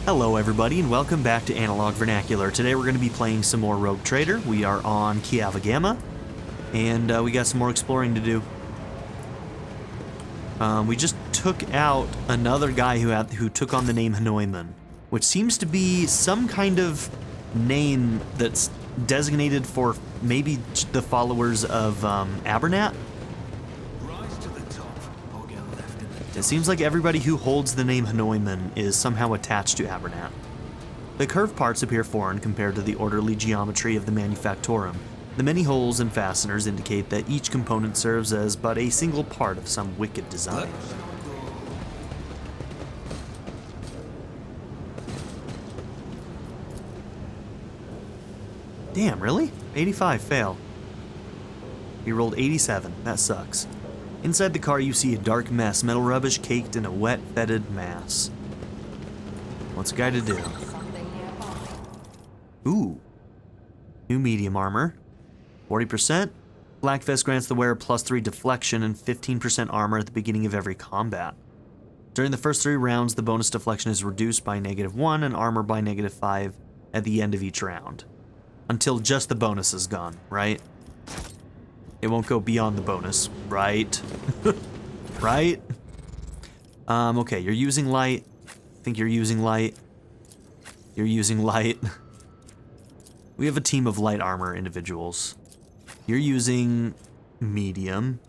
Hello everybody and welcome back to Analog Vernacular. Today we're going to be playing some more Rogue Trader. We are on Kava Gma, and we got some more exploring to do. We just took out another guy who took on the name Hanoiman, which seems to be some kind of name that's designated for maybe the followers of Abernat. It seems like everybody who holds the name Hanoiman is somehow attached to Abernat. The curved parts appear foreign compared to the orderly geometry of the Manufactorum. The many holes and fasteners indicate that each component serves as but a single part of some wicked design. Damn, really? 85 fail. He rolled 87. That sucks. Inside the car, you see a dark mess, metal rubbish caked in a wet, fetid mass. What's a guy to do? Ooh. New medium armor. 40%. Black vest grants the wearer +3 deflection and 15% armor at the beginning of every combat. During the first 3 rounds, the bonus deflection is reduced by -1 and armor by -5 at the end of each round. Until just the bonus is gone, right? It won't go beyond the bonus, right? Right? Okay, you're using light. I think you're using light. You're using light. We have a team of light armor individuals. You're using medium.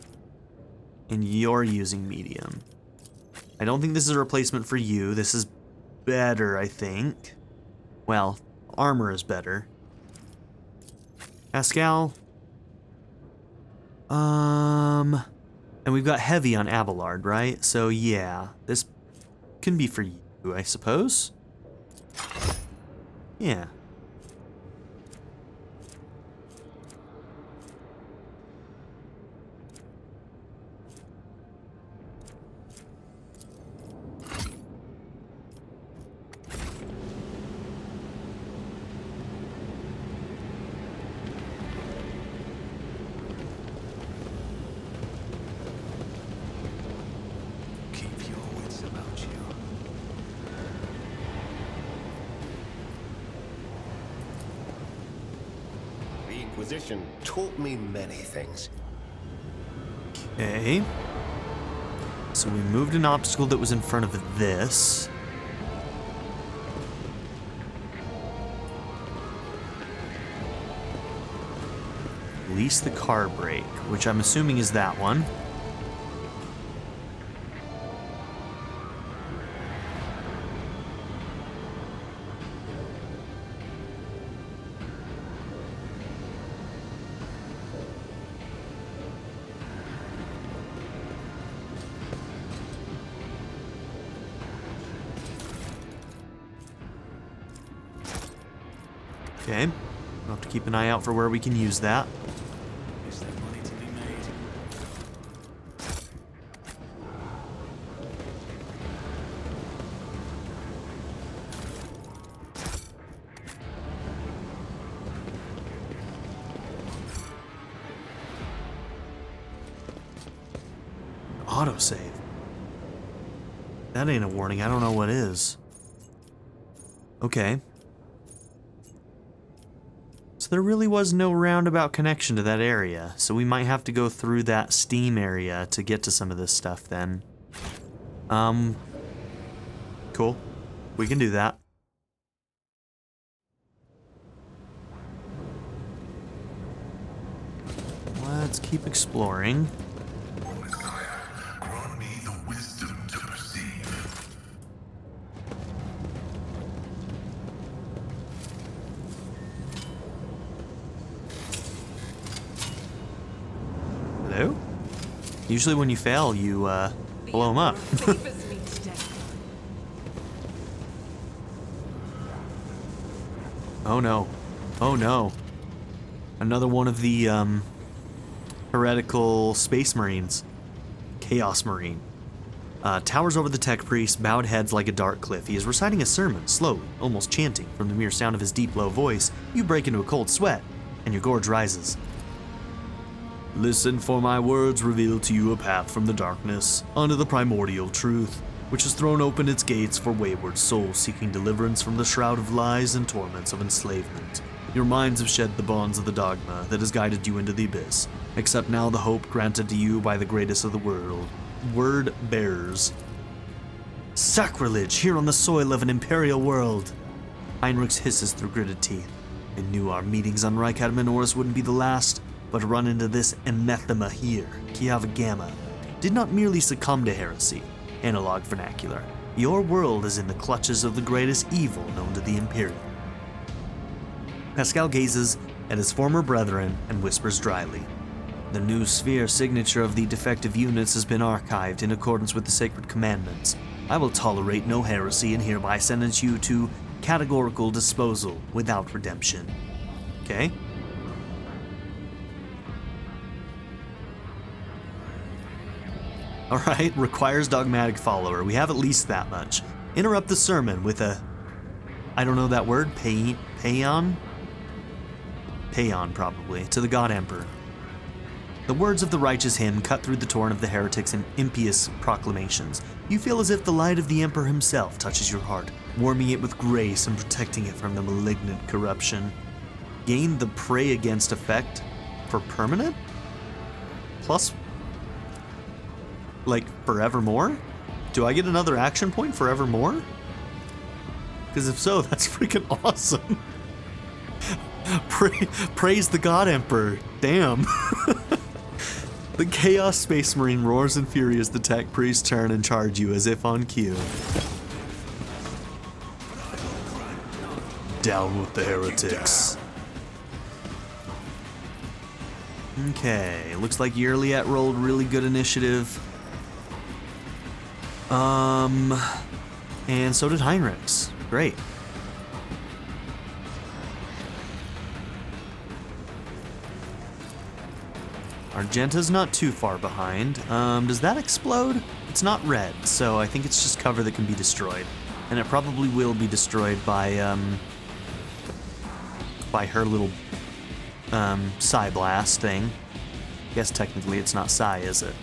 And you're using medium. I don't think this is a replacement for you. This is better, I think. Well, armor is better. Pascal. And we've got heavy on Abelard, right? So yeah, this can be for you, I suppose. Yeah. Inquisition taught me many things. Okay. So we moved an obstacle that was in front of this. Release the car brake, which I'm assuming is that one. Okay, we'll have to keep an eye out for where we can use that. Is there money to be made? Autosave. That ain't a warning. I don't know what is. Okay. So there really was no roundabout connection to that area, so we might have to go through that steam area to get to some of this stuff then. Cool. We can do that. Let's keep exploring. Grant me the wisdom to perceive. Hello? Usually when you fail, you, blow them up. Oh no. Oh no. Another one of the, heretical space marines. Chaos Marine. Towers over the tech priest, bowed heads like a dark cliff. He is reciting a sermon, slowly, almost chanting. From the mere sound of his deep, low voice, you break into a cold sweat, and your gorge rises. Listen, for my words reveal to you a path from the darkness unto the primordial truth. which has thrown open its gates for wayward souls seeking deliverance from the shroud of lies and torments of enslavement. Your minds have shed the bonds of the dogma that has guided you into the abyss. Accept now the hope granted to you by the greatest of the world. Word bearers. Sacrilege here on the soil of an imperial world. Heinrichs hisses through gritted teeth. I knew our meetings on Reikat Minoris wouldn't be the last, but to run into this anathema here, Kava Gma, did not merely succumb to heresy. Analog vernacular. Your world is in the clutches of the greatest evil known to the Imperium. Pascal gazes at his former brethren and whispers dryly. The new sphere signature of the defective units has been archived in accordance with the sacred commandments. I will tolerate no heresy and hereby sentence you to categorical disposal without redemption. Okay? Alright, requires dogmatic follower. We have at least that much. Interrupt the sermon with a... I don't know that word. Paeon? Paeon, probably. To the God Emperor. The words of the righteous hymn cut through the torrent of the heretics and impious proclamations. You feel as if the light of the Emperor himself touches your heart, warming it with grace and protecting it from the malignant corruption. Gain the pray against effect for permanent? Plus, like, forevermore? Do I get another action point forevermore? Because if so, that's freaking awesome. Praise the God Emperor. Damn. The Chaos Space Marine roars in fury as the tech priests turn and charge you as if on cue. Down with the heretics. Okay, looks like Yerliat rolled really good initiative. And so did Heinrichs. Great. Argenta's not too far behind. Does that explode? It's not red, so I think it's just cover that can be destroyed. And it probably will be destroyed by her little Psi Blast thing. I guess technically it's not Psi, is it?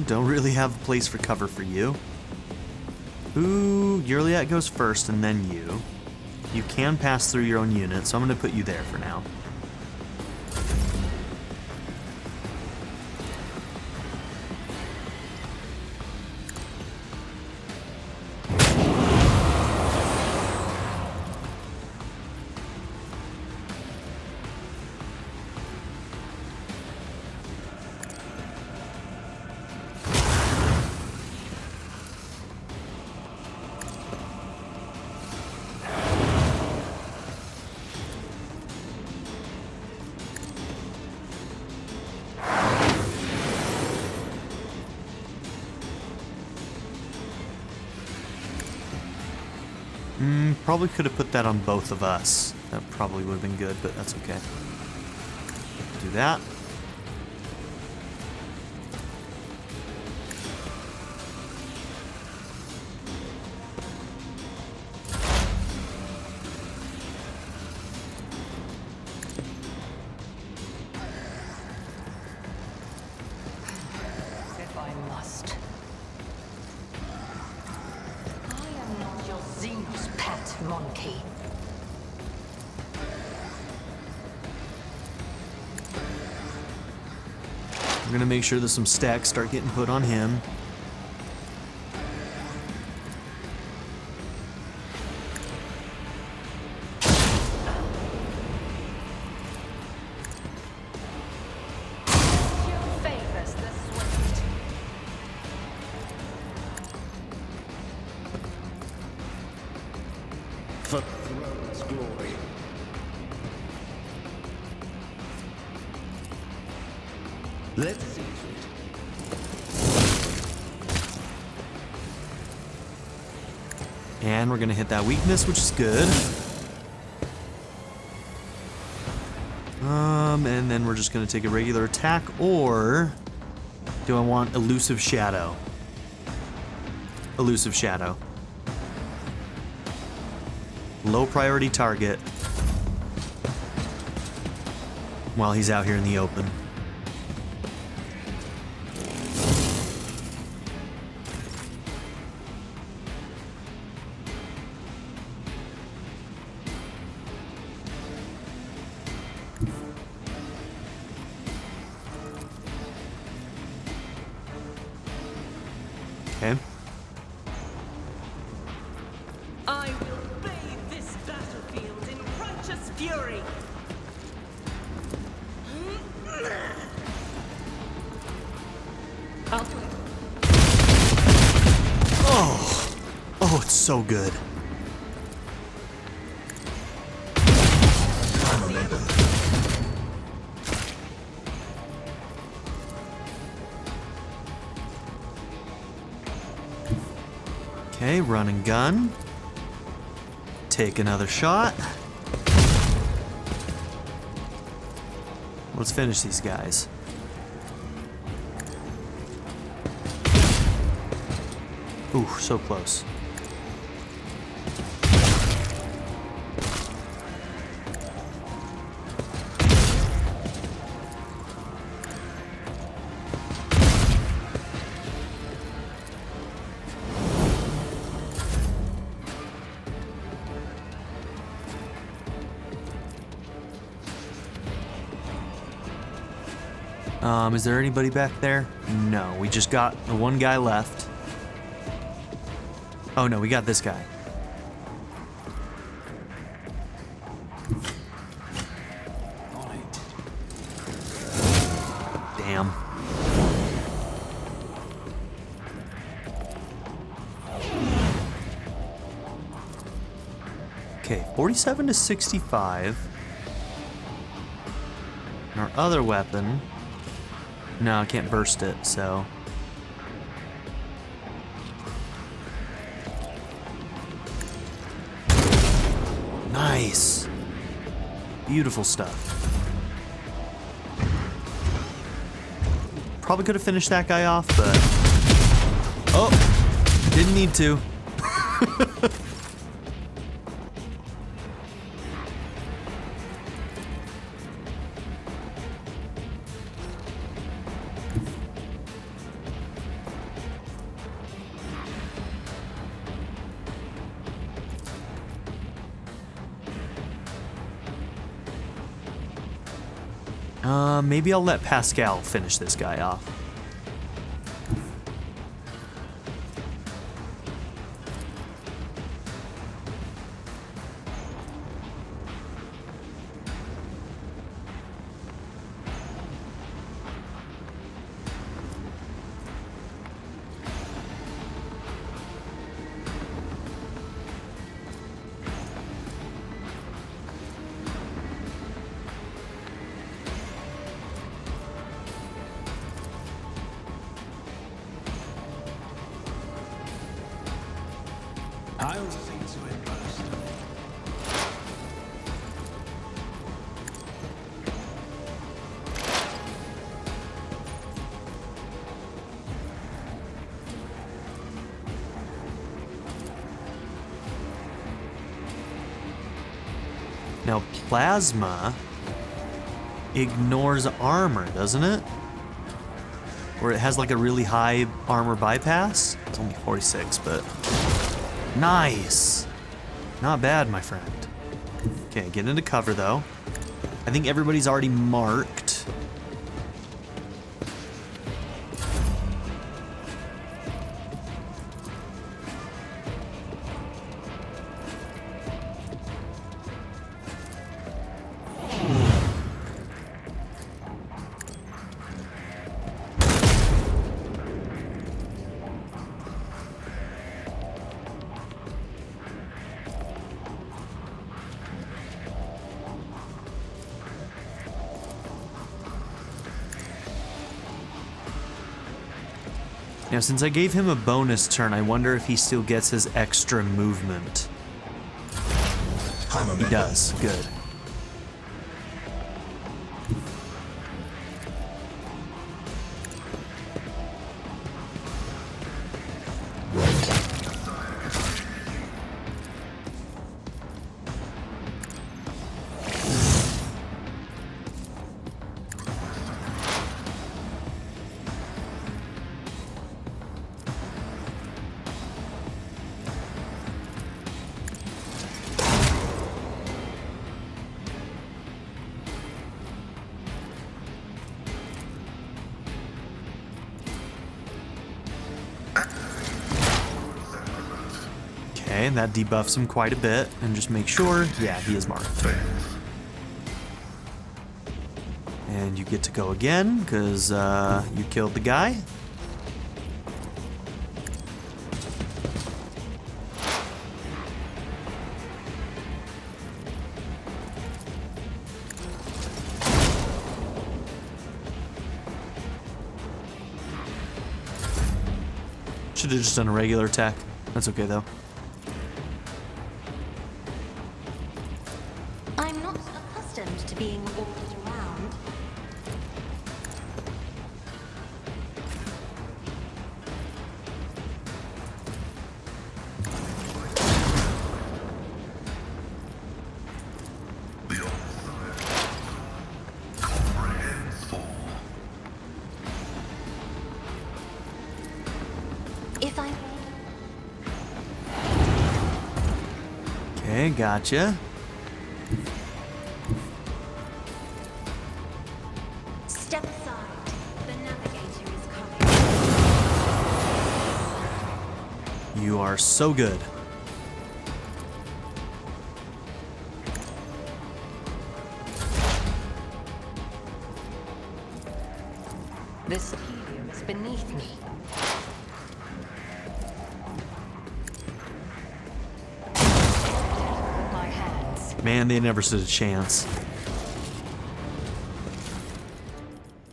Don't really have a place for cover for you. Ooh, Yerliat goes first and then you. You can pass through your own unit, so I'm going to put you there for now. Probably could have put that on both of us. That probably would have been good, but that's okay. Do that. If I must. I am not your Xenos pet monkey. We're gonna make sure that some stacks start getting put on him. Favors the swift. For the throne's glory. Let's see to it. And we're gonna hit that weakness, which is good. And then we're just gonna take a regular attack, or do I want Elusive Shadow? Elusive Shadow. low priority target while he's out here in the open. Okay. I will bathe this battlefield in righteous fury. I'll do it. Oh, it's so good. Okay, run and gun. Take another shot. Let's finish these guys. Ooh, so close. Is there anybody back there? No, we just got the one guy left. Oh no, we got this guy. Damn. Okay, 47 to 65. And our other weapon. No, I can't burst it, so. Nice. Beautiful stuff. Probably could have finished that guy off, but. Oh! Didn't need to. Maybe I'll let Pascal finish this guy off. I'll see to it first. Now, plasma ignores armor, doesn't it? Or it has like a really high armor bypass? It's only 46, but... Nice! Not bad, my friend. Okay, get into cover, though. I think everybody's already marked. Now, since I gave him a bonus turn, I wonder if he still gets his extra movement. He does. Good. Okay, and that debuffs him quite a bit. And just make sure, yeah, he is marked. And you get to go again, because you killed the guy. Should have just done a regular attack. That's okay, though. I'm not accustomed to being ordered around. If I Okay, gotcha. step aside, the navigator is coming. You are so good. This helium is beneath me. My hands. Man, they never stood a chance.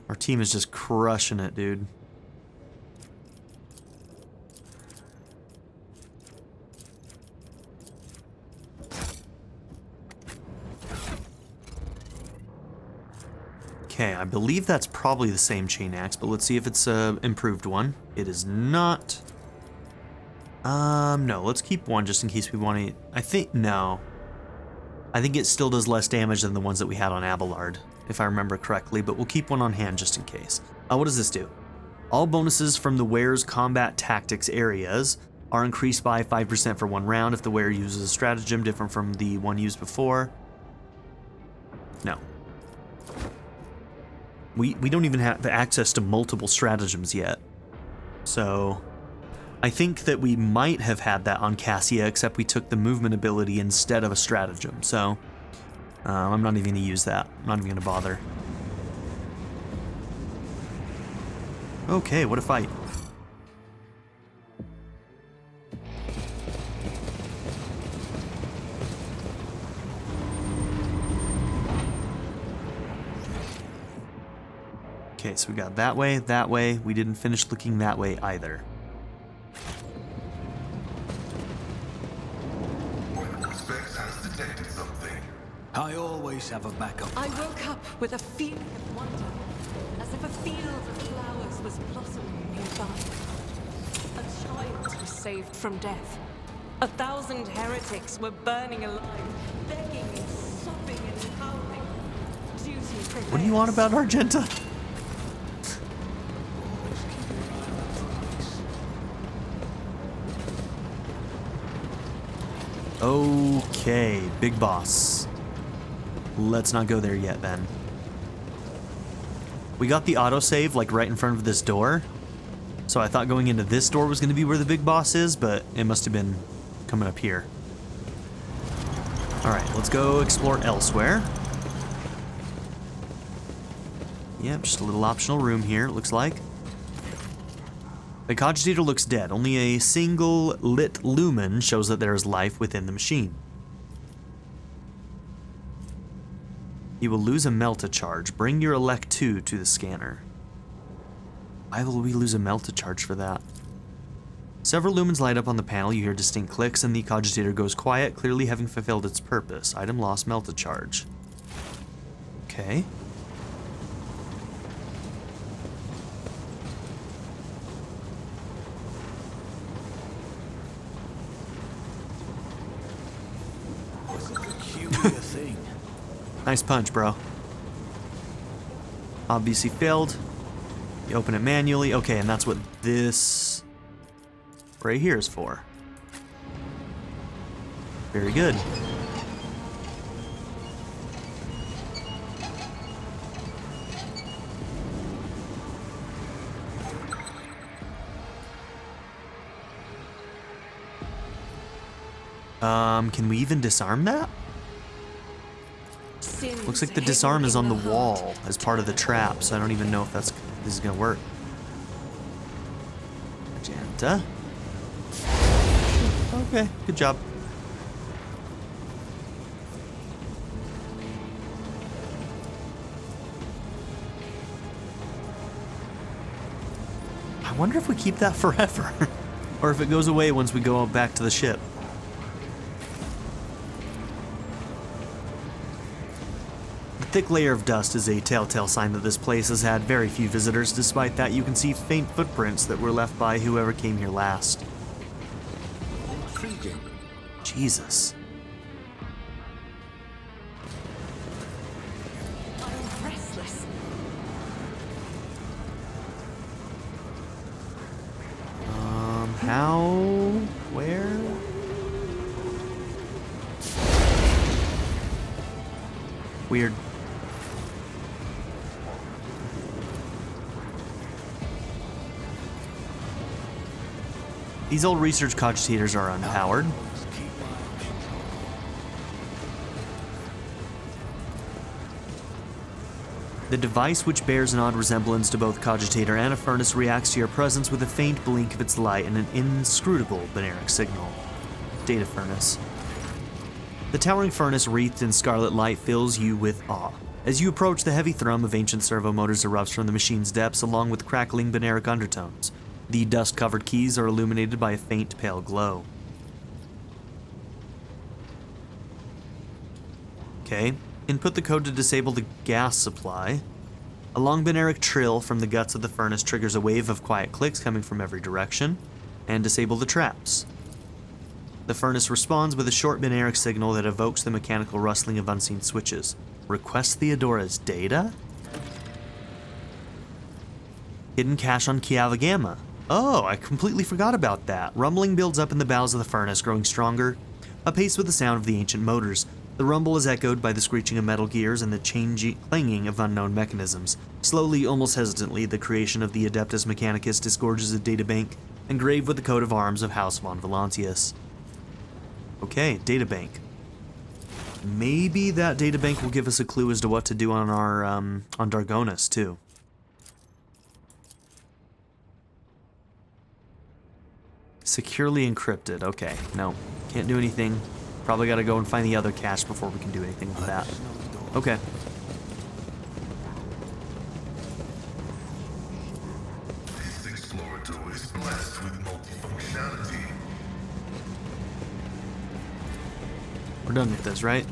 Our team is just crushing it, dude. Okay, I believe that's probably the same chain axe, but let's see if it's a improved one. It is not. No, let's keep one just in case we want to. I think, no. I think it still does less damage than the ones that we had on Abelard, if I remember correctly, but we'll keep one on hand just in case. What does this do? All bonuses from the wearer's combat tactics areas are increased by 5% for 1 round if the wearer uses a stratagem different from the one used before. No. We don't even have access to multiple stratagems yet. So I think that we might have had that on Cassia, except we took the movement ability instead of a stratagem. So I'm not even going to use that. I'm not even going to bother. Okay, what a fight. Okay, so we got that way, that way. We didn't finish looking that way either. Specs has detected something. I always have a backup. I woke up with a feeling of wonder, as if a field of flowers was blossoming nearby. A child was saved from death. 1,000 heretics were burning alive, begging and sobbing and howling. Duty prevails. What do you want about Argenta? Okay, big boss. Let's not go there yet then. We got the autosave like right in front of this door. So I thought going into this door was going to be where the big boss is, but it must have been coming up here. Alright, let's go explore elsewhere. Yep, just a little optional room here, it looks like. The cogitator looks dead. Only a single lit lumen shows that there is life within the machine. You will lose a Melta charge. Bring your Elect 2 to the scanner. Why will we lose a Melta charge for that? Several lumens light up on the panel. You hear distinct clicks and the cogitator goes quiet, clearly having fulfilled its purpose. Item lost, Melta charge. Okay. Thing. Nice punch, bro. Obviously failed. You open it manually. Okay, and that's what this right here is for. Very good. Can we even disarm that? Looks like the disarm is on the wall as part of the trap, so I don't even know if this is gonna work. Magenta. Okay, good job. I wonder if we keep that forever, or if it goes away once we go back to the ship. The thick layer of dust is a telltale sign that this place has had very few visitors. Despite that, you can see faint footprints that were left by whoever came here last. Intriguing. Jesus. I'm restless. How? Where? Weird. These old research cogitators are unpowered. The device, which bears an odd resemblance to both cogitator and a furnace, reacts to your presence with a faint blink of its light and an inscrutable binaric signal. Data furnace. The towering furnace wreathed in scarlet light fills you with awe. As you approach, the heavy thrum of ancient servo motors erupts from the machine's depths along with crackling binaric undertones. The dust-covered keys are illuminated by a faint pale glow. Okay. Input the code to disable the gas supply. A long binaric trill from the guts of the furnace triggers a wave of quiet clicks coming from every direction, and disable the traps. The furnace responds with a short binaric signal that evokes the mechanical rustling of unseen switches. Request Theodora's data? Hidden cache on Kava Gma. Oh, I completely forgot about that. Rumbling builds up in the bowels of the furnace, growing stronger, apace with the sound of the ancient motors. The rumble is echoed by the screeching of metal gears and the clanging of unknown mechanisms. Slowly, almost hesitantly, the creation of the Adeptus Mechanicus disgorges a databank engraved with the coat of arms of House Valancius. Okay, databank. Maybe that databank will give us a clue as to what to do on our on Dargonus too. Securely encrypted. Okay, no, can't do anything. Probably gotta go and find the other cache before we can do anything with that. Okay. This explorator is blessed with multifunctionality. We're done with this, right?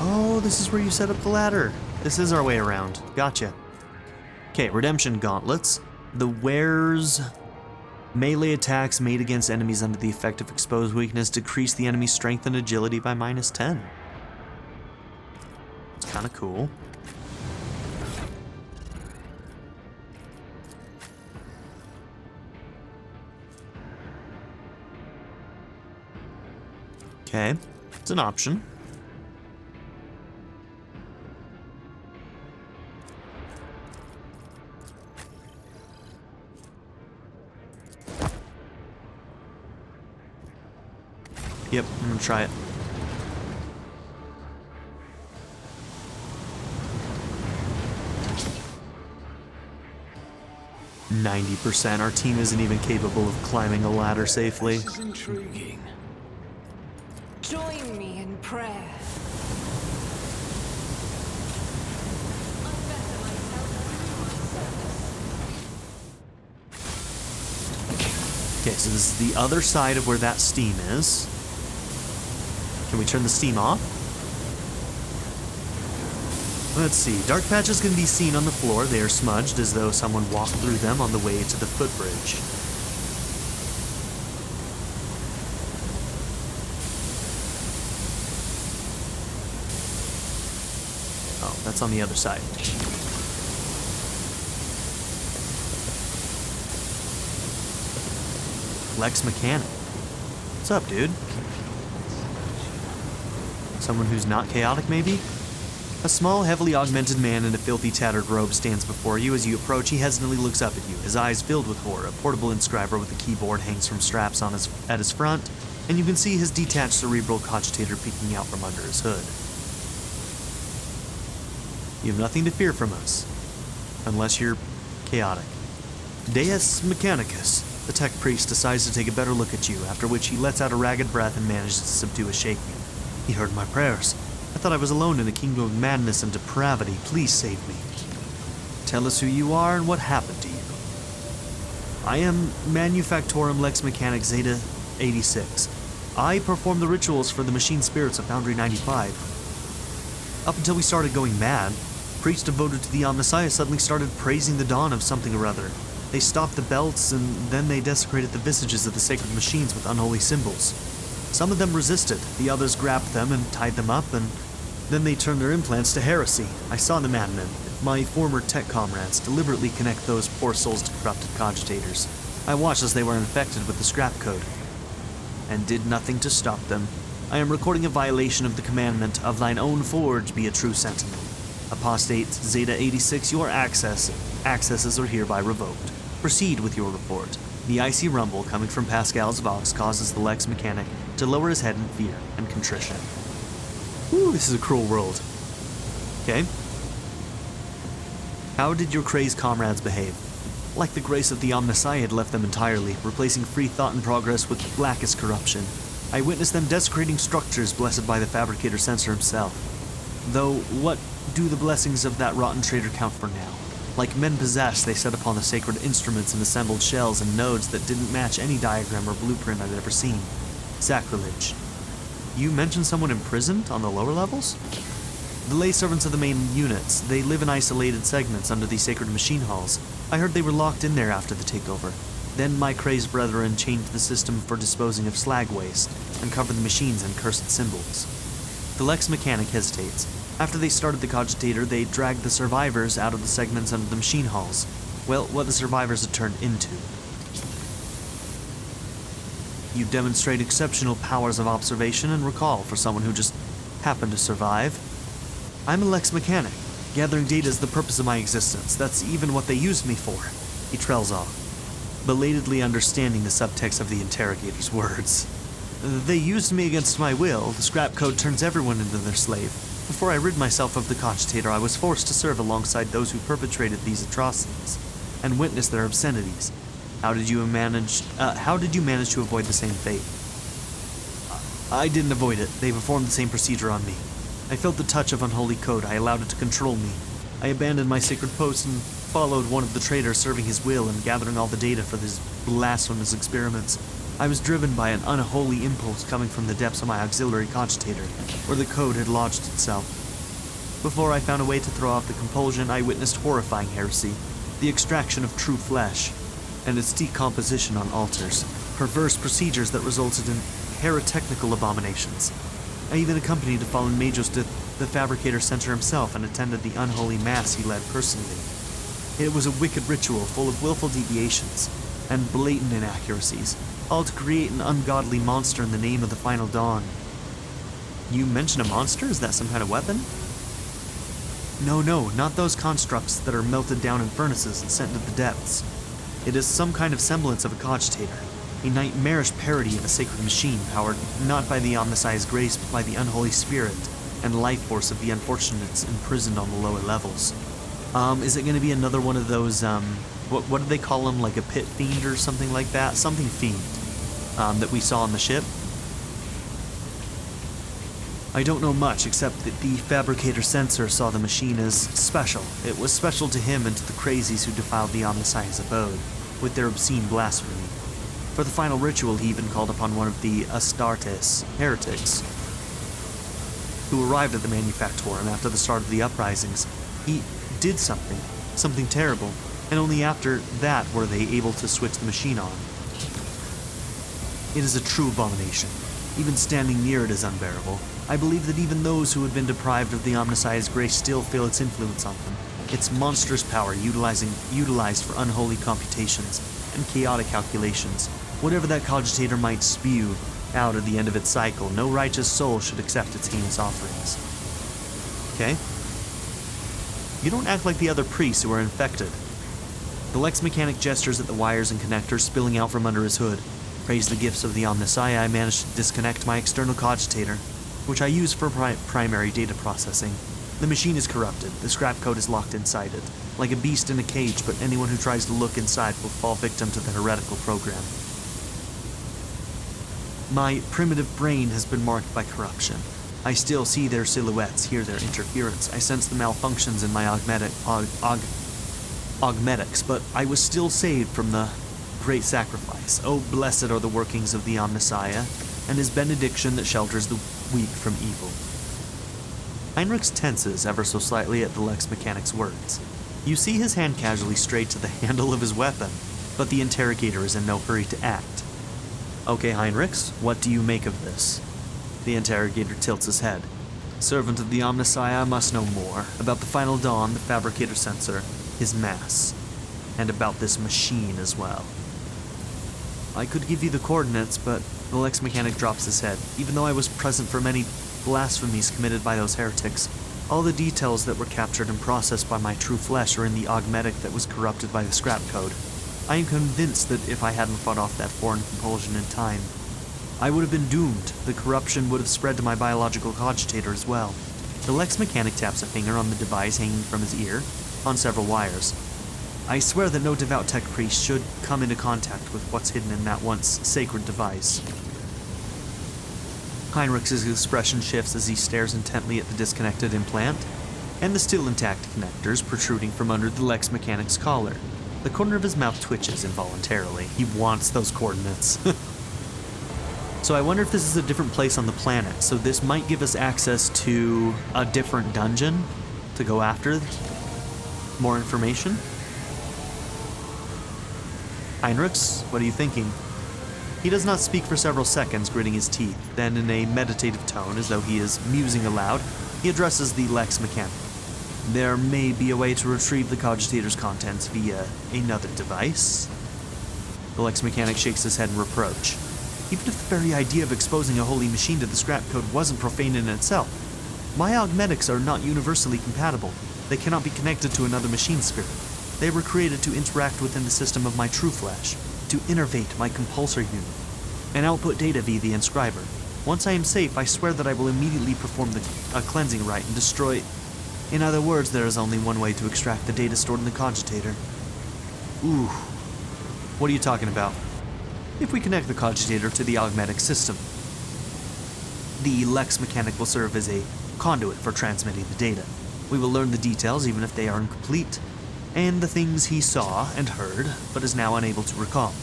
Oh, this is where you set up the ladder. This is our way around. Gotcha. Okay, redemption gauntlets. The wearer's melee attacks made against enemies under the effect of exposed weakness decrease the enemy's strength and agility by -10. It's kind of cool. Okay, it's an option. Yep, I'm gonna try it. %. Our team isn't even capable of climbing a ladder safely. This is intriguing. Join me in prayer. Okay, so this is the other side of where that steam is. Can we turn the steam off? Let's see. Dark patches can be seen on the floor. They are smudged as though someone walked through them on the way to the footbridge. Oh, that's on the other side. Lex Mechanic. What's up, dude? Someone who's not chaotic, maybe? A small, heavily augmented man in a filthy, tattered robe stands before you. As you approach, he hesitantly looks up at you, his eyes filled with horror. A portable inscriber with a keyboard hangs from straps at his front, and you can see his detached cerebral cogitator peeking out from under his hood. You have nothing to fear from us, unless you're chaotic. Deus Mechanicus, the tech priest, decides to take a better look at you, after which he lets out a ragged breath and manages to subdue a shaking. He heard my prayers. I thought I was alone in a kingdom of madness and depravity. Please save me. Tell us who you are and what happened to you. I am Manufactorum Lex Mechanic Zeta 86. I perform the rituals for the machine spirits of Foundry 95. Up until we started going mad, priests devoted to the Omnissiah suddenly started praising the dawn of something or other. They stopped the belts, and then they desecrated the visages of the sacred machines with unholy symbols. Some of them resisted, the others grabbed them and tied them up, and then they turned their implants to heresy. I saw the madmen, my former tech comrades, deliberately connect those poor souls to corrupted cogitators. I watched as they were infected with the scrap code, and did nothing to stop them. I am recording a violation of the commandment of thine own forge be a true sentinel. Apostate Zeta 86, your accesses are hereby revoked. Proceed with your report. The icy rumble coming from Pascal's Vox causes the Lex Mechanic to lower his head in fear and contrition. Ooh, this is a cruel world. Okay. How did your crazed comrades behave? Like the grace of the Omnissiah had left them entirely, replacing free thought and progress with blackest corruption. I witnessed them desecrating structures blessed by the Fabricator-Censor himself. Though, what do the blessings of that rotten traitor count for now? Like men possessed, they set upon the sacred instruments and assembled shells and nodes that didn't match any diagram or blueprint I'd ever seen. Sacrilege. You mentioned someone imprisoned on the lower levels? The lay servants of the main units. They live in isolated segments under these sacred machine halls. I heard they were locked in there after the takeover. Then my crazed brethren changed the system for disposing of slag waste and covered the machines in cursed symbols. The Lex Mechanic hesitates. After they started the cogitator, they dragged the survivors out of the segments under the machine halls. Well, what the survivors had turned into. You demonstrate exceptional powers of observation and recall for someone who just happened to survive. I'm a Lex Mechanic. Gathering data is the purpose of my existence. That's even what they used me for. He trails off, belatedly understanding the subtext of the interrogator's words. They used me against my will. The scrap code turns everyone into their slave. Before I rid myself of the cogitator, I was forced to serve alongside those who perpetrated these atrocities and witness their obscenities. How did you manage to avoid the same fate? I didn't avoid it. They performed the same procedure on me. I felt the touch of unholy code. I allowed it to control me. I abandoned my sacred post and followed one of the traitors serving his will and gathering all the data for his blasphemous experiments. I was driven by an unholy impulse coming from the depths of my auxiliary cogitator, where the code had lodged itself. Before I found a way to throw off the compulsion, I witnessed horrifying heresy, the extraction of true flesh, and its decomposition on altars, perverse procedures that resulted in heretechnical abominations. I even accompanied a fallen Magos to the Fabricator-Censor himself and attended the unholy mass he led personally. It was a wicked ritual full of willful deviations and blatant inaccuracies, all to create an ungodly monster in the name of the final dawn. You mentioned a monster? Is that some kind of weapon? No, not those constructs that are melted down in furnaces and sent into the depths. It is some kind of semblance of a cogitator, a nightmarish parody of a sacred machine powered not by the Omnissiah's grace but by the unholy spirit and life force of the unfortunates imprisoned on the lower levels. Is it going to be another one of those, what do they call them, like a pit fiend or something like that? Something fiend, that we saw on the ship? I don't know much, except that the Fabricator-Censor saw the machine as special. It was special to him and to the crazies who defiled the Omnissiah's abode with their obscene blasphemy. For the final ritual, he even called upon one of the Astartes heretics, who arrived at the Manufactorum after the start of the uprisings. He did something terrible, and only after that were they able to switch the machine on. It is a true abomination. Even standing near it is unbearable. I believe that even those who had been deprived of the Omnissiah's grace still feel its influence on them. Its monstrous power utilized for unholy computations and chaotic calculations. Whatever that cogitator might spew out at the end of its cycle, no righteous soul should accept its heinous offerings. Okay? You don't act like the other priests who are infected. The Lex Mechanic gestures at the wires and connectors spilling out from under his hood. Praise the gifts of the Omnissiah, I managed to disconnect my external cogitator, which I use for primary data processing. The machine is corrupted. The scrap code is locked inside it, like a beast in a cage, but anyone who tries to look inside will fall victim to the heretical program. My primitive brain has been marked by corruption. I still see their silhouettes, hear their interference. I sense the malfunctions in my augmetics, but I was still saved from the great sacrifice. Oh, blessed are the workings of the Omnissiah, and his benediction that shelters the weak from evil. Heinrichs tenses ever so slightly at the Lex Mechanic's words. You see his hand casually straight to the handle of his weapon, but the interrogator is in no hurry to act. Okay, Heinrichs, what do you make of this? The interrogator tilts his head. Servant of the Omnissiah must know more about the final dawn, the Fabricator-Censor, his mass, and about this machine as well. I could give you the coordinates, but the Lex Mechanic drops his head. Even though I was present for many blasphemies committed by those heretics, all the details that were captured and processed by my true flesh are in the augmetic that was corrupted by the scrap code. I am convinced that if I hadn't fought off that foreign compulsion in time, I would have been doomed. The corruption would have spread to my biological cogitator as well. The Lex Mechanic taps a finger on the device hanging from his ear, on several wires. I swear that no devout tech priest should come into contact with what's hidden in that once sacred device. Heinrichs' expression shifts as he stares intently at the disconnected implant, and the still intact connectors protruding from under the Lex Mechanic's collar. The corner of his mouth twitches involuntarily. He wants those coordinates. So I wonder if this is a different place on the planet, so this might give us access to a different dungeon to go after more information? Heinrichs, what are you thinking? He does not speak for several seconds, gritting his teeth. Then, in a meditative tone, as though he is musing aloud, he addresses the Lex Mechanic. There may be a way to retrieve the cogitator's contents via another device. The Lex Mechanic shakes his head in reproach. Even if the very idea of exposing a holy machine to the scrap code wasn't profane in itself, my augmetics are not universally compatible. They cannot be connected to another machine spirit. They were created to interact within the system of my true flesh, to innervate my compulsor unit, and output data via the inscriber. Once I am safe, I swear that I will immediately perform a cleansing rite and destroy... In other words, there is only one way to extract the data stored in the cogitator. Ooh. What are you talking about? If we connect the cogitator to the augmetic system, the Lex Mechanic will serve as a conduit for transmitting the data. We will learn the details even if they are incomplete, and the things he saw and heard, but is now unable to recall.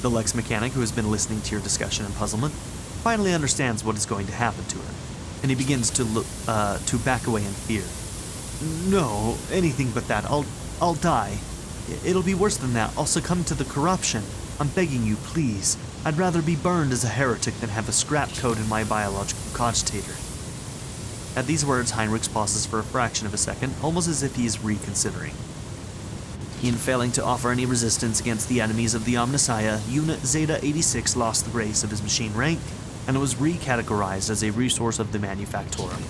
The Lex Mechanic, who has been listening to your discussion in puzzlement, finally understands what is going to happen to her, and he begins to back away in fear. No, anything but that. I'll die. It'll be worse than that. I'll succumb to the corruption. I'm begging you, please. I'd rather be burned as a heretic than have a scrap code in my biological cogitator. At these words, Heinrichs pauses for a fraction of a second, almost as if he is reconsidering. In failing to offer any resistance against the enemies of the Omnissiah, Unit Zeta-86 lost the grace of his machine rank, and was recategorized as a resource of the Manufactorum.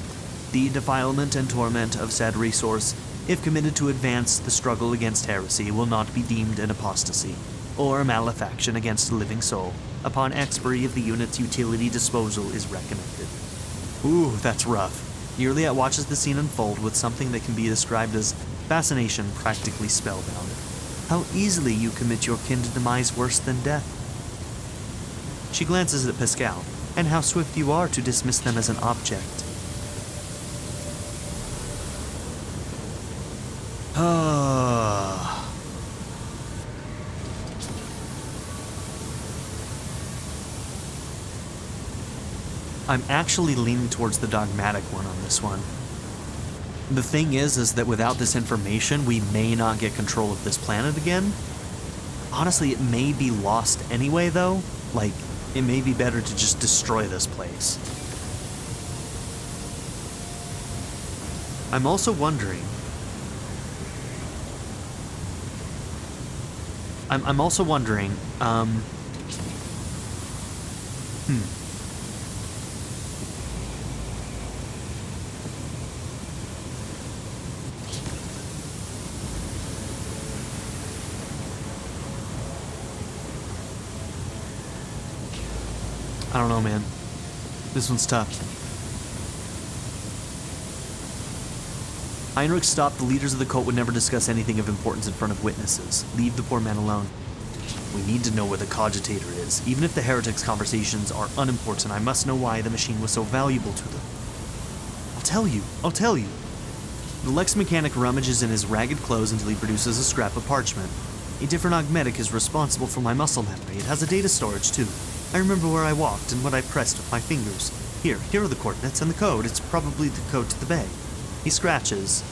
The defilement and torment of said resource, if committed to advance the struggle against heresy, will not be deemed an apostasy, or a malefaction against a living soul, upon expiry of the unit's utility disposal is recommended. Ooh, that's rough. Yurliat watches the scene unfold with something that can be described as fascination practically spellbound. How easily you commit your kin to demise worse than death. She glances at Pascal, and how swift you are to dismiss them as an object. I'm actually leaning towards the dogmatic one on this one. The thing is that without this information, we may not get control of this planet again. Honestly, it may be lost anyway, though. Like, it may be better to just destroy this place. I'm also wondering... I'm also wondering, I don't know, man. This one's tough. Heinrich stopped. The leaders of the cult would never discuss anything of importance in front of witnesses. Leave the poor man alone. We need to know where the cogitator is. Even if the heretics' conversations are unimportant, I must know why the machine was so valuable to them. I'll tell you. The Lex mechanic rummages in his ragged clothes until he produces a scrap of parchment. A different augmetic is responsible for my muscle memory. It has a data storage, too. I remember where I walked and what I pressed with my fingers. Here are the coordinates and the code. It's probably the code to the bay. He scratches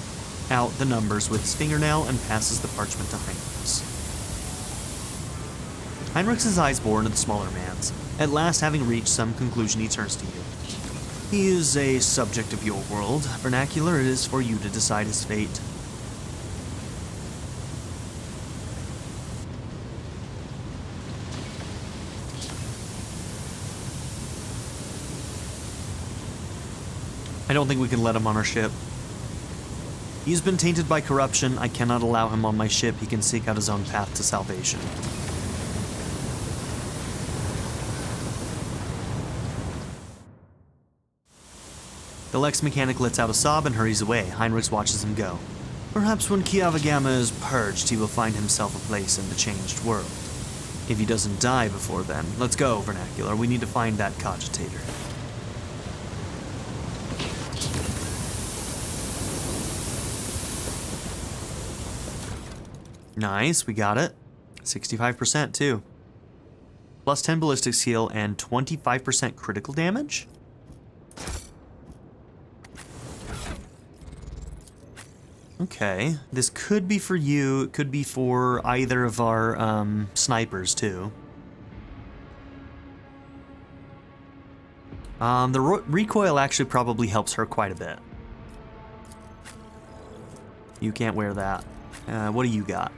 out the numbers with his fingernail and passes the parchment to Heinrichs. Heinrichs' eyes bore into the smaller man's. At last, having reached some conclusion, he turns to you. He is a subject of your world. Vernacular, it is for you to decide his fate. I don't think we can let him on our ship. He's been tainted by corruption. I cannot allow him on my ship. He can seek out his own path to salvation. The Lex mechanic lets out a sob and hurries away. Heinrichs watches him go. Perhaps when Kava Gma is purged, he will find himself a place in the changed world. If he doesn't die before then. Let's go, Vernacular. We need to find that cogitator. Nice, we got it. 65% too. Plus 10 ballistic skill and 25% critical damage? Okay, this could be for you, it could be for either of our snipers too. The recoil actually probably helps her quite a bit. You can't wear that. What do you got?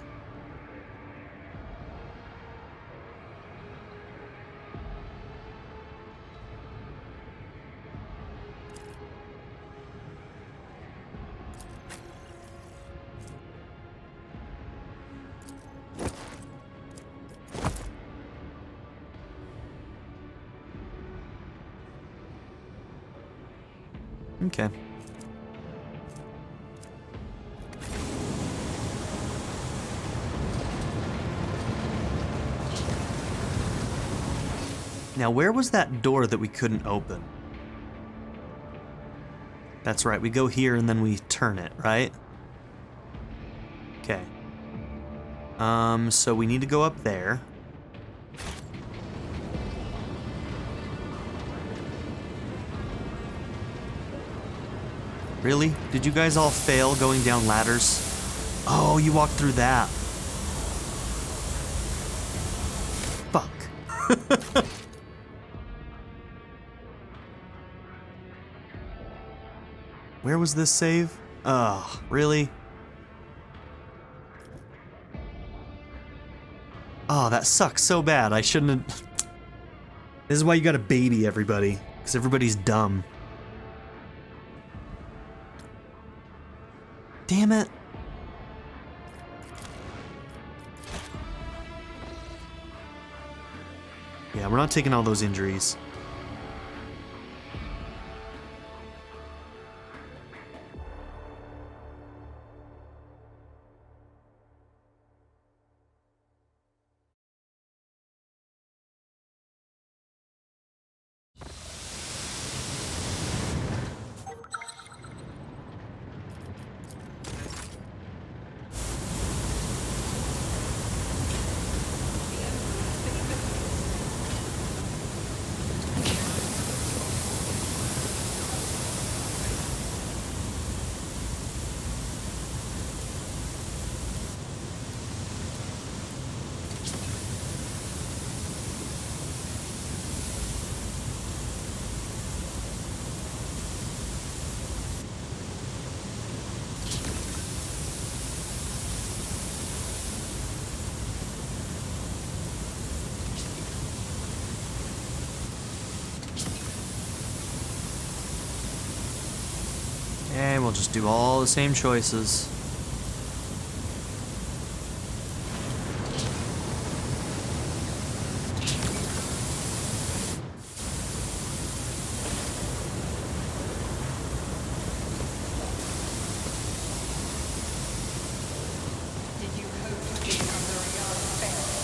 Okay. Now, where was that door that we couldn't open? That's right, we go here and then we turn it, right? Okay. So we need to go up there. Really? Did you guys all fail going down ladders? Oh, you walked through that. Fuck. Where was this save? Ugh, really? Oh, that sucks so bad. I shouldn't have... This is why you gotta baby everybody, because everybody's dumb. Damn it. Yeah, we're not taking all those injuries. we'll just do all the same choices. Did you hope to be under a yard fence?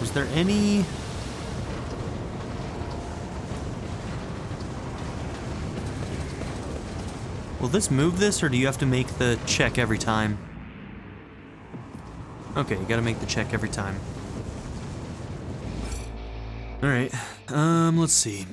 Was there any... Will this move this, or do you have to make the check every time? Okay, you gotta make the check every time. Alright, let's see.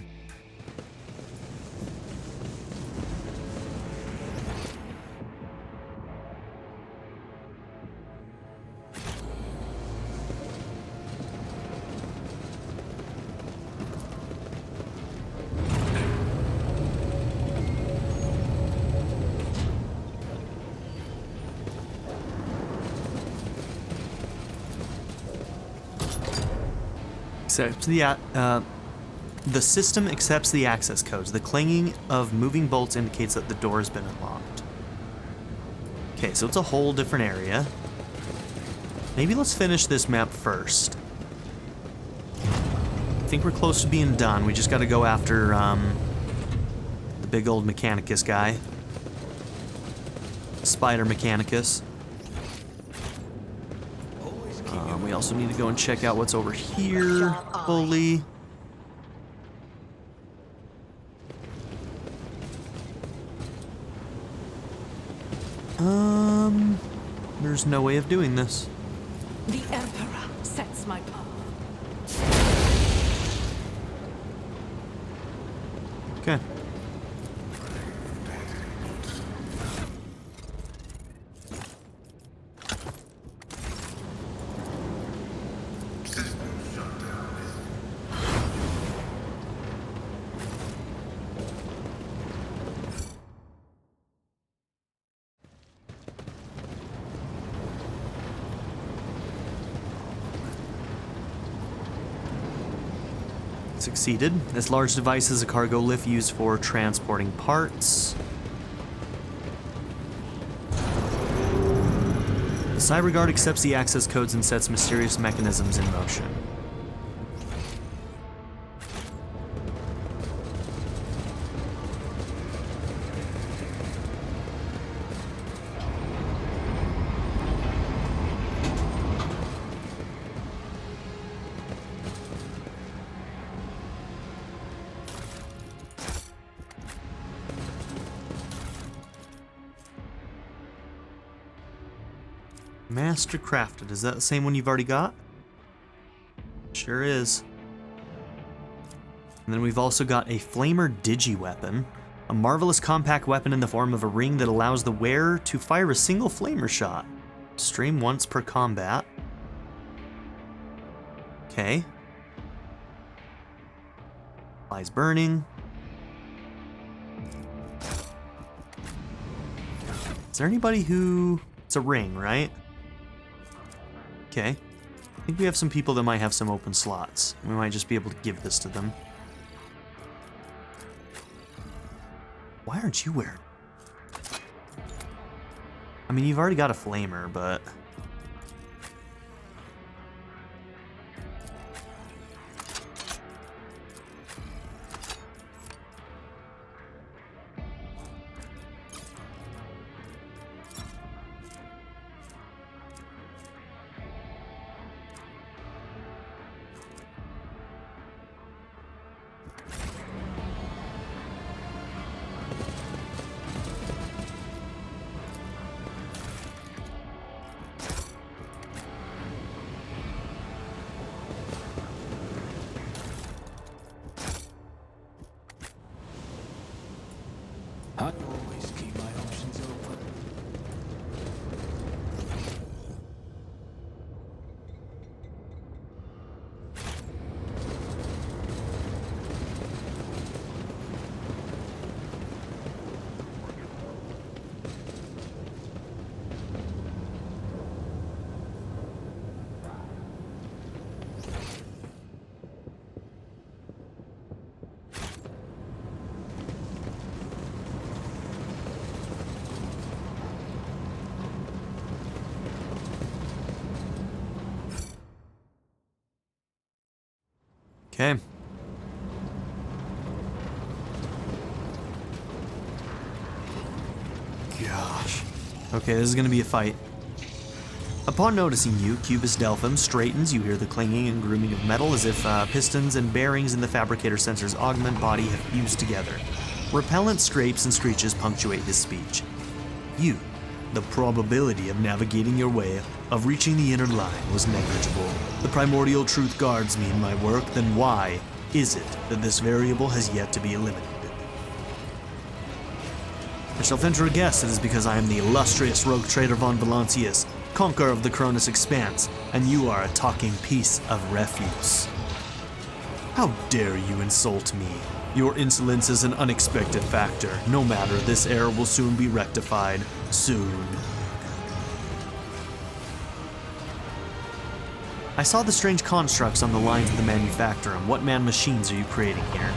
The system accepts the access codes. The clanging of moving bolts indicates that the door has been unlocked. Okay, so it's a whole different area. Maybe let's finish this map first. I think we're close to being done. We just gotta go after, the big old Mechanicus guy. Spider Mechanicus. We also need to go and check out what's over here fully. There's no way of doing this. The Emperor sets my path. Okay. Succeeded. This large device is a cargo lift used for transporting parts. The Cyber Guard accepts the access codes and sets mysterious mechanisms in motion. Master crafted. Is that the same one you've already got? Sure is. And then we've also got a Flamer Digi-Weapon. A marvelous compact weapon in the form of a ring that allows the wearer to fire a single flamer shot. Stream once per combat. Okay. Applies burning. Is there anybody who... It's a ring, right? Okay. I think we have some people that might have some open slots. We might just be able to give this to them. Why aren't you wearing? I mean, you've already got a flamer, but... I always keep my options open. Okay. Gosh. Okay, this is gonna be a fight. Upon noticing you, Cubus Delphim straightens. You hear the clanging and grooming of metal as if pistons and bearings in the Fabricator-Censor's augment body have fused together. Repellent scrapes and screeches punctuate his speech. You, the probability of navigating your way, of reaching the inner line was negligible. The primordial truth guards me in my work, then why is it that this variable has yet to be eliminated? I shall venture a guess it is because I am the illustrious rogue trader Von Valancius, conqueror of the Koronus Expanse, and you are a talking piece of refuse. How dare you insult me? Your insolence is an unexpected factor. No matter, this error will soon be rectified. Soon. I saw the strange constructs on the lines of the manufacturer. What man machines are you creating here?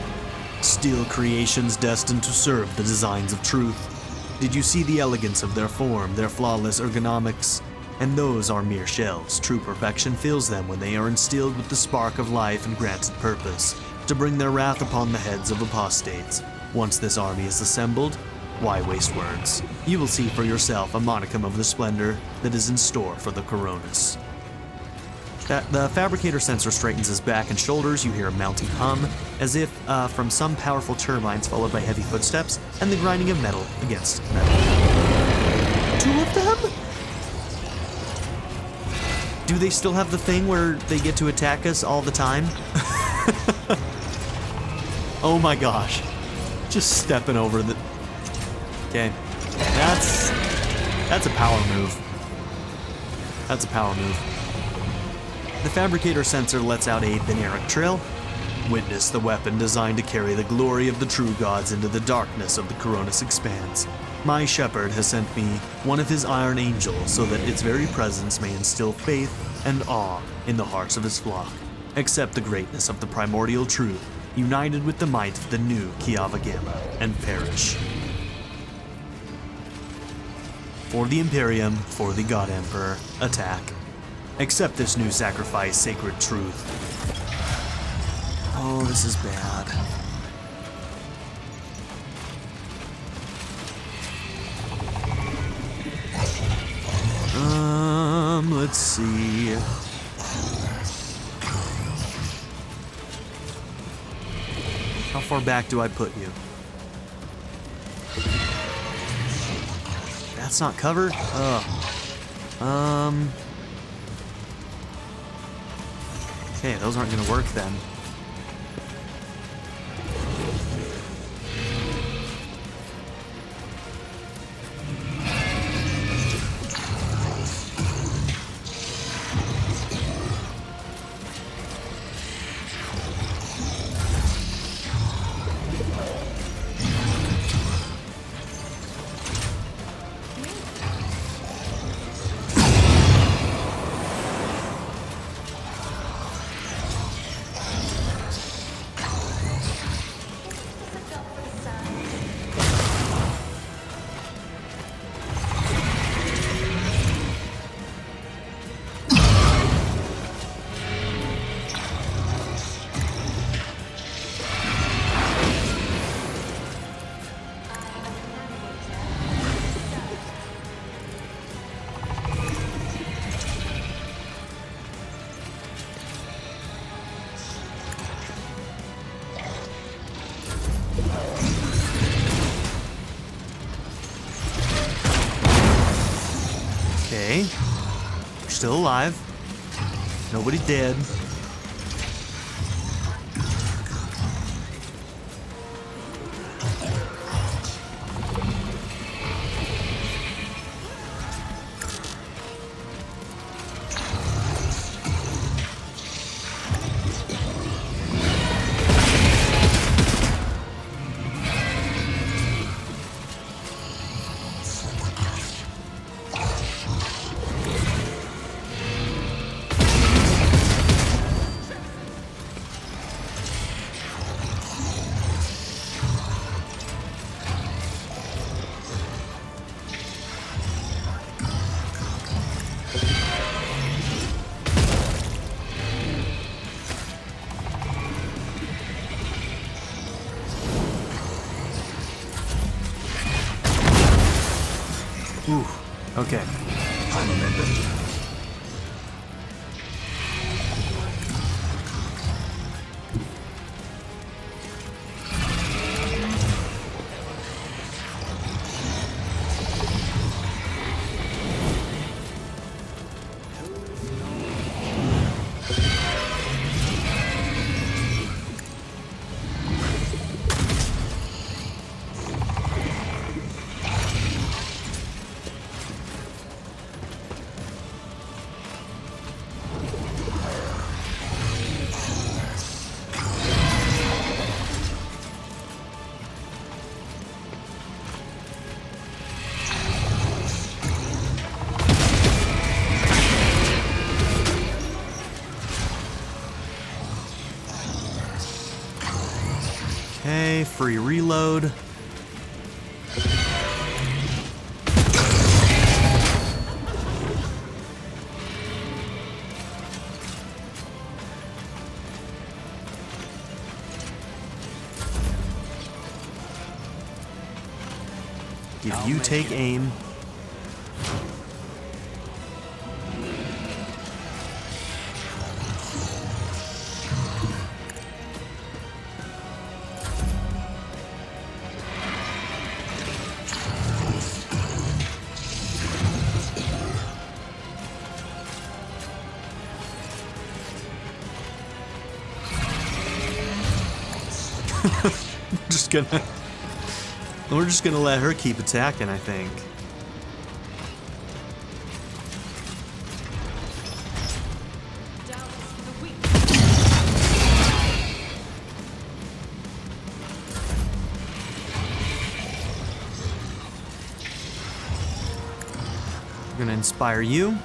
Steel creations destined to serve the designs of truth. Did you see the elegance of their form, their flawless ergonomics? And those are mere shells. True perfection fills them when they are instilled with the spark of life and granted purpose, to bring their wrath upon the heads of apostates. Once this army is assembled, why waste words? You will see for yourself a modicum of the splendor that is in store for the Koronus. The Fabricator-Censor straightens his back and shoulders. You hear a mounting hum, as if from some powerful turbines, followed by heavy footsteps and the grinding of metal against metal. 2 of them? Do they still have the thing where they get to attack us all the time? Oh my gosh. Just stepping over the... Okay. That's a power move. That's a power move. The Fabricator-Censor lets out a Beneric trill. Witness the weapon designed to carry the glory of the true gods into the darkness of the Koronus Expanse. My shepherd has sent me one of his iron angels so that its very presence may instill faith and awe in the hearts of his flock. Accept the greatness of the primordial truth, united with the might of the new Kava Gma, and perish. For the Imperium, for the God Emperor, attack. Accept this new sacrifice, sacred truth. Oh, this is bad. Let's see. How far back do I put you? That's not covered? Okay, those aren't gonna work then. Okay. We're still alive. Nobody dead. Ooh, okay. I'm a member. Okay, free reload. If you take aim, we're just gonna let her keep attacking, I think. Down for the weak. We're gonna inspire you.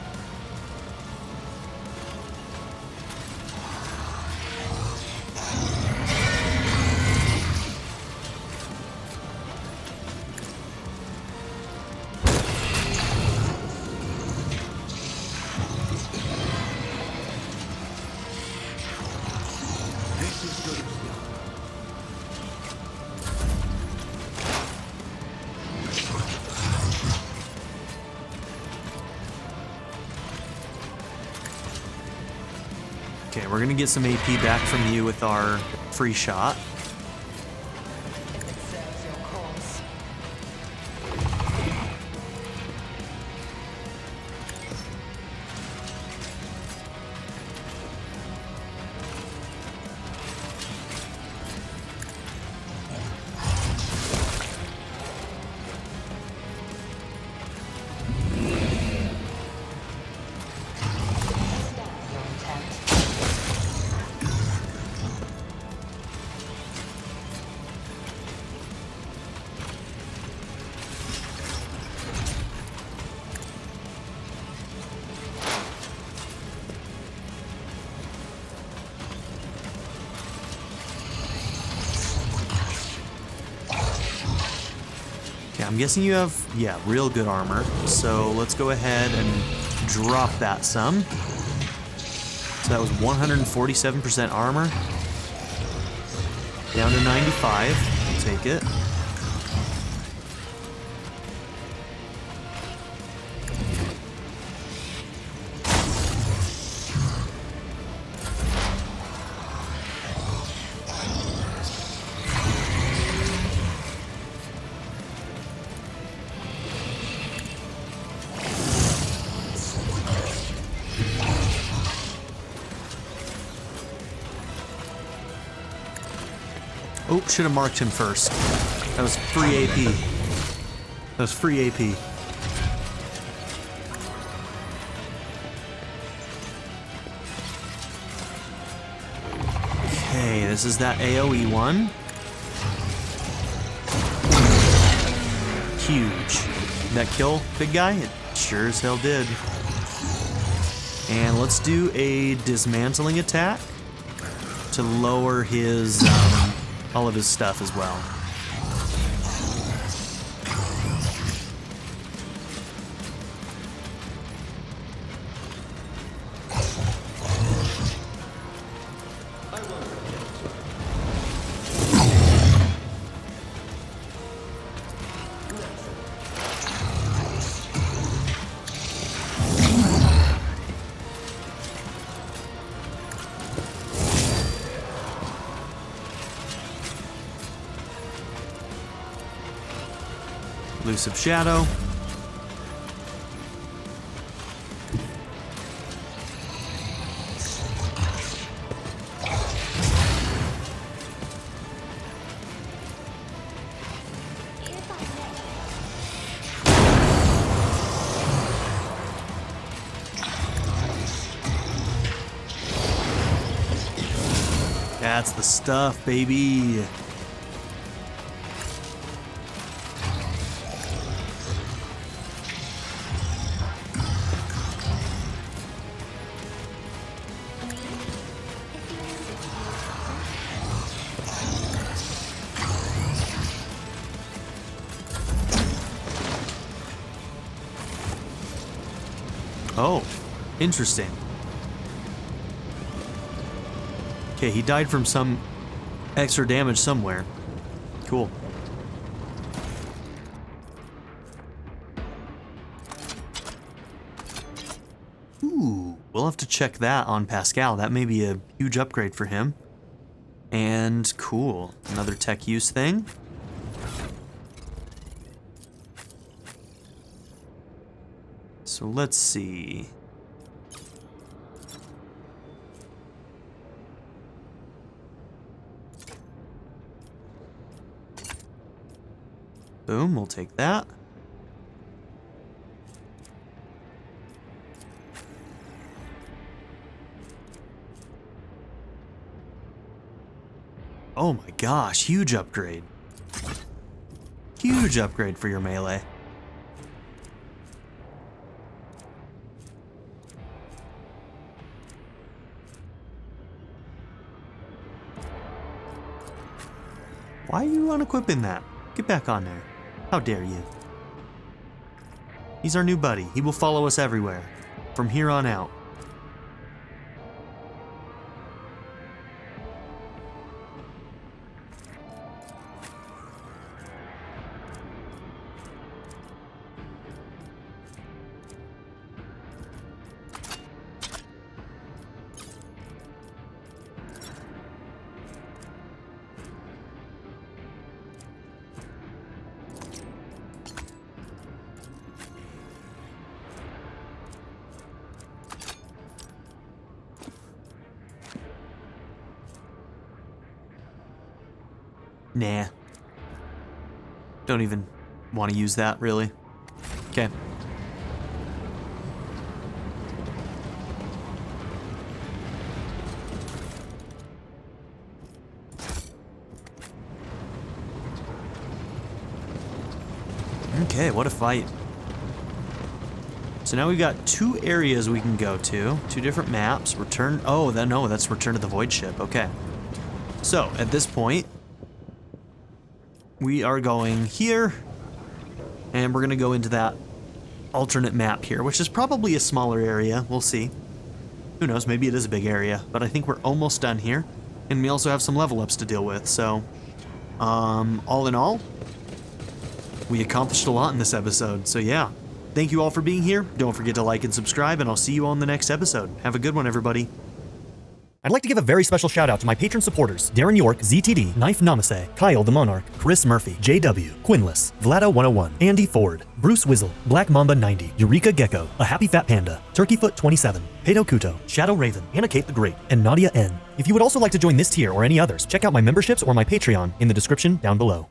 This is good as done. Okay, we're gonna get some AP back from you with our free shot. If it serves your cause. Stand your intent. Okay, I'm guessing you have, yeah, real good armor. So let's go ahead and drop that some. So that was 147% armor. Down to 95. I'll take it. Oh, should have marked him first. That was free AP. That was free AP. Okay, this is that AoE one. Huge. Did that kill big guy? It sure as hell did. And let's do a dismantling attack to lower his all of his stuff as well. Elusive Shadow. That's the stuff, baby. Oh, interesting. Okay, he died from some extra damage somewhere. Cool. Ooh, we'll have to check that on Pascal. That may be a huge upgrade for him. And cool, another tech use thing. So let's see. Boom, we'll take that. Oh my gosh, huge upgrade. Huge upgrade for your melee. Why are you unequipping that? Get back on there. How dare you? He's our new buddy. He will follow us everywhere from here on out. Nah. Don't even want to use that, really. Okay. Okay, what a fight. So now we've got 2 areas we can go to. 2 different maps. Return... Oh, no, that's Return to the Void Ship. Okay. So, at this point, we are going here, and we're going to go into that alternate map here, which is probably a smaller area. We'll see. Who knows? Maybe it is a big area, but I think we're almost done here, and we also have some level ups to deal with. So, all in all, we accomplished a lot in this episode. So yeah, thank you all for being here. Don't forget to like and subscribe, and I'll see you on the next episode. Have a good one, everybody. I'd like to give a very special shout out to my patron supporters: Darren York, ZTD, Knife Namaste, Kyle the Monarch, Chris Murphy, JW, Quinless, Vlado101, Andy Ford, Bruce Wizzle, Black Mamba 90, Eureka Gecko, A Happy Fat Panda, Turkeyfoot 27, Pedo Kuto, Shadow Raven, Anna Kate the Great, and Nadia N. If you would also like to join this tier or any others, check out my memberships or my Patreon in the description down below.